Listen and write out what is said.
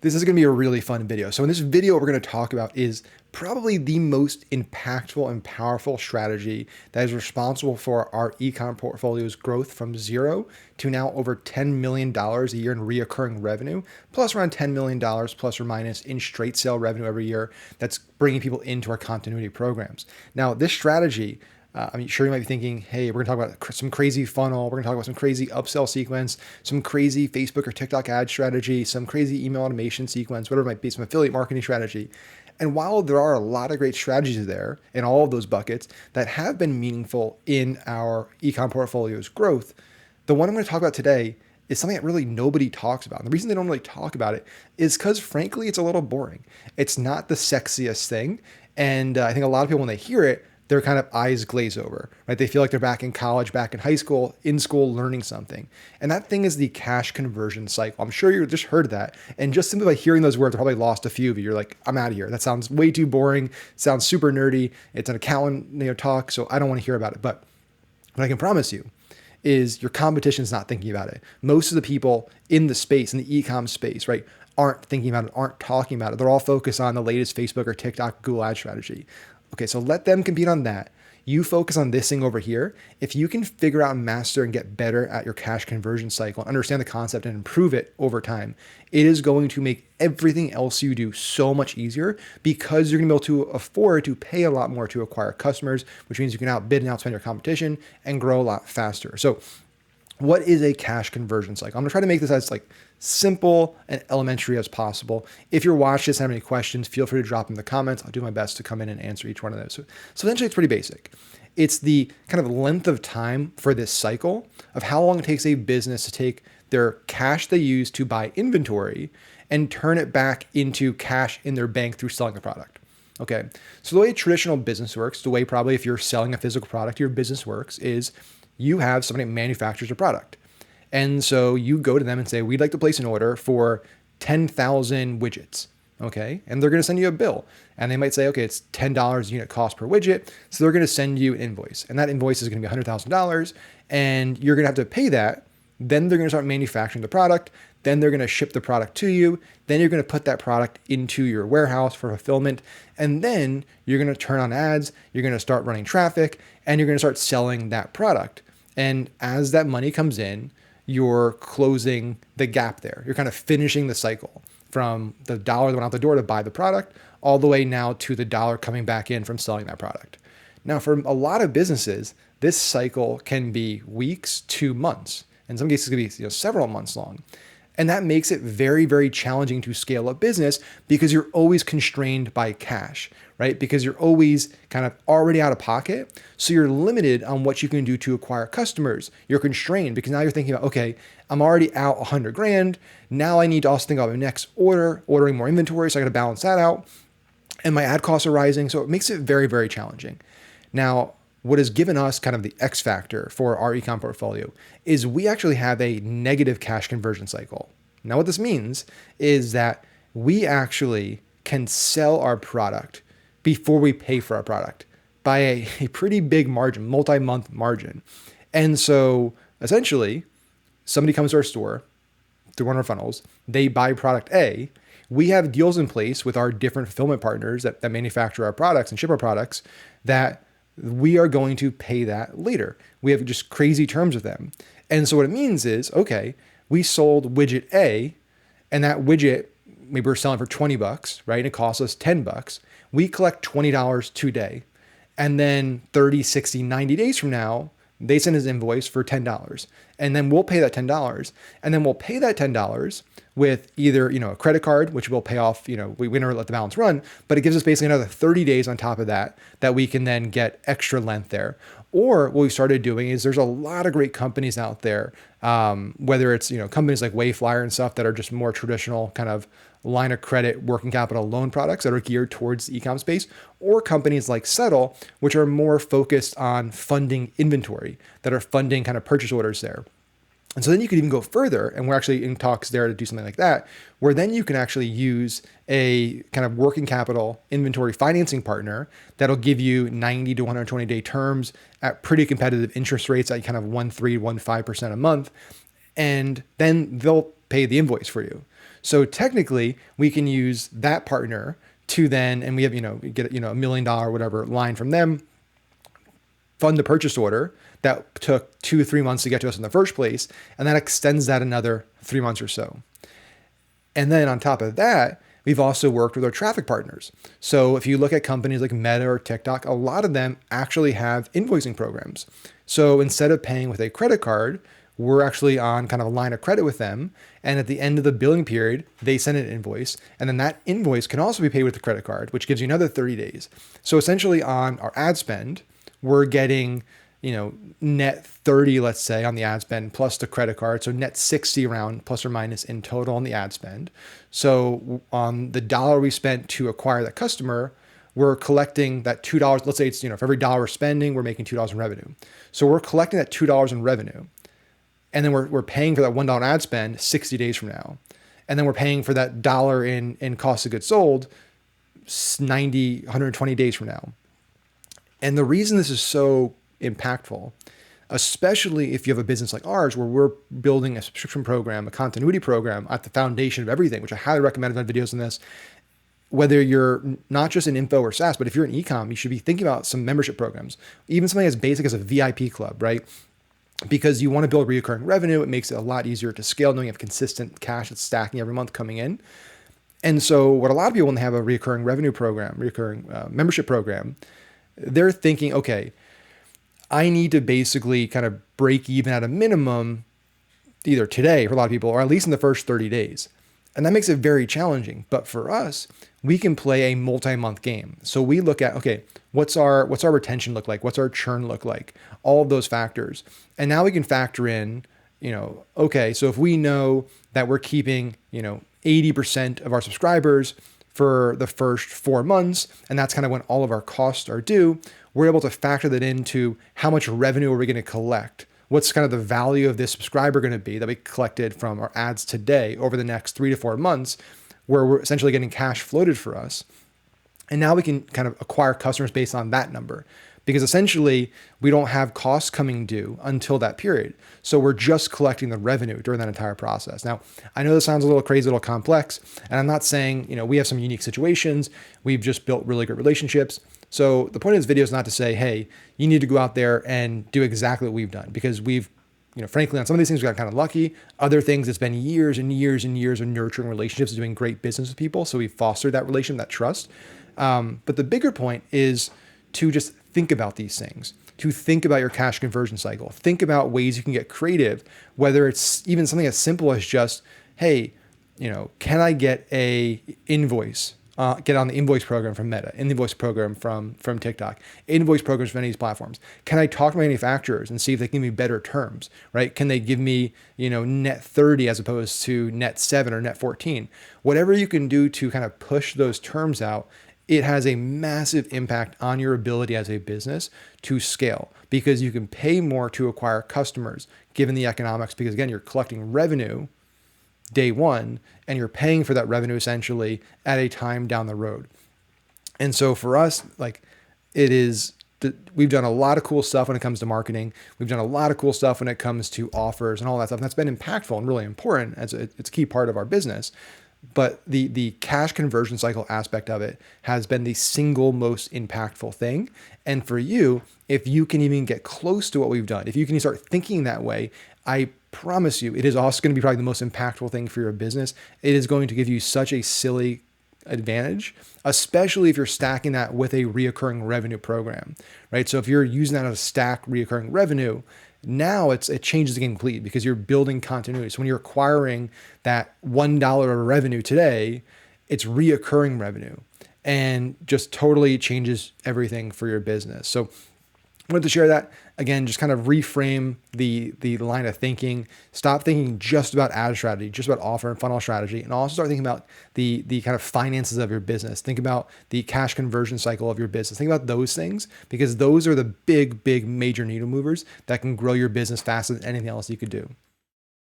This is going to be a really fun video. So in this video, what we're going to talk about is probably the most impactful and powerful strategy that is responsible for our ecom portfolio's growth from zero to now over $10 million a year in reoccurring revenue, plus around $10 million plus or minus in straight sale revenue every year. That's bringing people into our continuity programs. Now, this strategy, sure, you might be thinking, hey, we're going to talk about some crazy funnel. We're going to talk about some crazy upsell sequence, some crazy Facebook or TikTok ad strategy, some crazy email automation sequence, whatever it might be, some affiliate marketing strategy. And while there are a lot of great strategies there in all of those buckets that have been meaningful in our ecom portfolio's growth, the one I'm going to talk about today is something that really nobody talks about. And the reason they don't really talk about it is because, frankly, it's a little boring. It's not the sexiest thing. And I think a lot of people, when they hear it, their kind of eyes glaze over, right? They feel like they're back in college, back in high school, in school, learning something. And that thing is the cash conversion cycle. I'm sure you just heard that. And just simply by hearing those words, I probably lost a few of you. You're like, I'm out of here. That sounds way too boring. Sounds super nerdy. It's an accountant talk, so I don't want to hear about it. But what I can promise you is your competition is not thinking about it. Most of the people in the space, in the e-com space, right, aren't thinking about it, aren't talking about it. They're all focused on the latest Facebook or TikTok Google ad strategy. Okay, so let them compete on that. You focus on this thing over here. If you can figure out and master and get better at your cash conversion cycle and understand the concept and improve it over time, it is going to make everything else you do so much easier because you're going to be able to afford to pay a lot more to acquire customers, which means you can outbid and outspend your competition and grow a lot faster. So what is a cash conversion cycle? I'm gonna try to make this as simple and elementary as possible. If you're watching this and have any questions, feel free to drop them in the comments. I'll do my best to come in and answer each one of those. So essentially it's pretty basic. It's the kind of length of time for this cycle of how long it takes a business to take their cash they use to buy inventory and turn it back into cash in their bank through selling the product. Okay, so the way traditional business works, the way probably if you're selling a physical product, your business works is you have somebody that manufactures a product. And so you go to them and say, we'd like to place an order for 10,000 widgets. Okay. And they're going to send you a bill and they might say, okay, it's $10 unit cost per widget. So they're going to send you an invoice and that invoice is going to be $100,000 and you're going to have to pay that. Then they're going to start manufacturing the product. Then they're going to ship the product to you. Then you're going to put that product into your warehouse for fulfillment. And then you're going to turn on ads. You're going to start running traffic and you're going to start selling that product. And as that money comes in, you're closing the gap there. You're kind of finishing the cycle from the dollar that went out the door to buy the product all the way now to the dollar coming back in from selling that product. Now, for a lot of businesses, this cycle can be weeks to months. In some cases, it could be several months long. And that makes it very, very challenging to scale a business because you're always constrained by cash, right? Because you're always kind of already out of pocket. So you're limited on what you can do to acquire customers. You're constrained because now you're thinking about, okay, I'm already out 100 grand. Now I need to also think about my next order, ordering more inventory. So I got to balance that out. And my ad costs are rising. So it makes it very, very challenging. Now, what has given us kind of the X factor for our ecom portfolio is we actually have a negative cash conversion cycle. Now, what this means is that we actually can sell our product before we pay for our product by a pretty big margin, multi-month margin. And so essentially, somebody comes to our store through one of our funnels, they buy product A. We have deals in place with our different fulfillment partners that manufacture our products and ship our products that we are going to pay that later. We have just crazy terms with them. And so what it means is, okay, we sold widget A and that widget, maybe we're selling for $20, right? And it costs us $10. We collect $20 today. And then 30, 60, 90 days from now, they send us an invoice for $10. And then we'll pay that $10. And then we'll pay that $10 with either, a credit card, which will pay off, we never let the balance run, but it gives us basically another 30 days on top of that we can then get extra length there. Or what we started doing is there's a lot of great companies out there, whether it's, companies like Wayflyer and stuff that are just more traditional kind of line of credit, working capital loan products that are geared towards the e-com space, or companies like Settle, which are more focused on funding inventory, that are funding kind of purchase orders there. And so then you could even go further, and we're actually in talks there to do something like that, where then you can actually use a kind of working capital inventory financing partner that'll give you 90 to 120 day terms at pretty competitive interest rates at kind of 1.3, 1.5% a month. And then they'll pay the invoice for you. So technically, we can use that partner to then, and we have, we get, $1 million or whatever line from them, fund the purchase order that took 2 or 3 months to get to us in the first place. And that extends that another 3 months or so. And then on top of that, we've also worked with our traffic partners. So if you look at companies like Meta or TikTok, a lot of them actually have invoicing programs. So instead of paying with a credit card, we're actually on kind of a line of credit with them. And at the end of the billing period, they send an invoice. And then that invoice can also be paid with the credit card, which gives you another 30 days. So essentially on our ad spend, we're getting, net 30, let's say, on the ad spend plus the credit card. So net 60 around plus or minus in total on the ad spend. So on the dollar we spent to acquire that customer, we're collecting that $2. Let's say it's, for every dollar we're spending, we're making $2 in revenue. So we're collecting that $2 in revenue. And then we're paying for that $1 ad spend 60 days from now. And then we're paying for that dollar in cost of goods sold 120 days from now. And the reason this is so impactful, especially if you have a business like ours, where we're building a subscription program, a continuity program at the foundation of everything, which I highly recommend. I've done videos on this. Whether you're not just in info or SaaS, but if you're in e-com, you should be thinking about some membership programs, even something as basic as a VIP club, right? Because you want to build recurring revenue. It makes it a lot easier to scale, knowing you have consistent cash that's stacking every month coming in. And so what a lot of people, when they have a recurring revenue program, recurring membership program, they're thinking, okay, I need to basically kind of break even at a minimum either today for a lot of people, or at least in the first 30 days. And that makes it very challenging. But for us, we can play a multi-month game. So we look at, okay, what's our retention look like? What's our churn look like? All of those factors. And now we can factor in, okay, so if we know that we're keeping, 80% of our subscribers for the first 4 months, and that's kind of when all of our costs are due, we're able to factor that into how much revenue are we going to collect? What's kind of the value of this subscriber going to be that we collected from our ads today over the next 3 to 4 months, where we're essentially getting cash floated for us. And now we can kind of acquire customers based on that number, because essentially we don't have costs coming due until that period. So we're just collecting the revenue during that entire process. Now, I know this sounds a little crazy, a little complex, and I'm not saying, we have some unique situations. We've just built really great relationships. So the point of this video is not to say, hey, you need to go out there and do exactly what we've done, because we've, frankly, on some of these things, we got kind of lucky. Other things, it's been years and years and years of nurturing relationships, doing great business with people. So we fostered that relationship, that trust. But the bigger point is to just think about these things, to think about your cash conversion cycle, think about ways you can get creative, whether it's even something as simple as just, hey, can I get a invoice? Get on the invoice program from Meta, invoice program from TikTok, invoice programs from any of these platforms. Can I talk to manufacturers and see if they can give me better terms, right? Can they give me, net 30 as opposed to net 7 or net 14? Whatever you can do to kind of push those terms out, it has a massive impact on your ability as a business to scale, because you can pay more to acquire customers given the economics, because again, you're collecting revenue day one, and you're paying for that revenue essentially at a time down the road. And so for us, we've done a lot of cool stuff when it comes to marketing. We've done a lot of cool stuff when it comes to offers and all that stuff. And that's been impactful and really important, as it's a key part of our business. But the cash conversion cycle aspect of it has been the single most impactful thing. And for you, if you can even get close to what we've done, if you can start thinking that way, I promise you, it is also going to be probably the most impactful thing for your business. It is going to give you such a silly advantage, especially if you're stacking that with a reoccurring revenue program, right? So if you're using that as a stack reoccurring revenue, now it changes the game completely, because you're building continuity. So when you're acquiring that $1 of revenue today, it's reoccurring revenue, and just totally changes everything for your business. So I wanted to share that. Again, just kind of reframe the line of thinking. Stop thinking just about ad strategy, just about offer and funnel strategy, and also start thinking about the kind of finances of your business. Think about the cash conversion cycle of your business. Think about those things, because those are the big major needle movers that can grow your business faster than anything else you could do.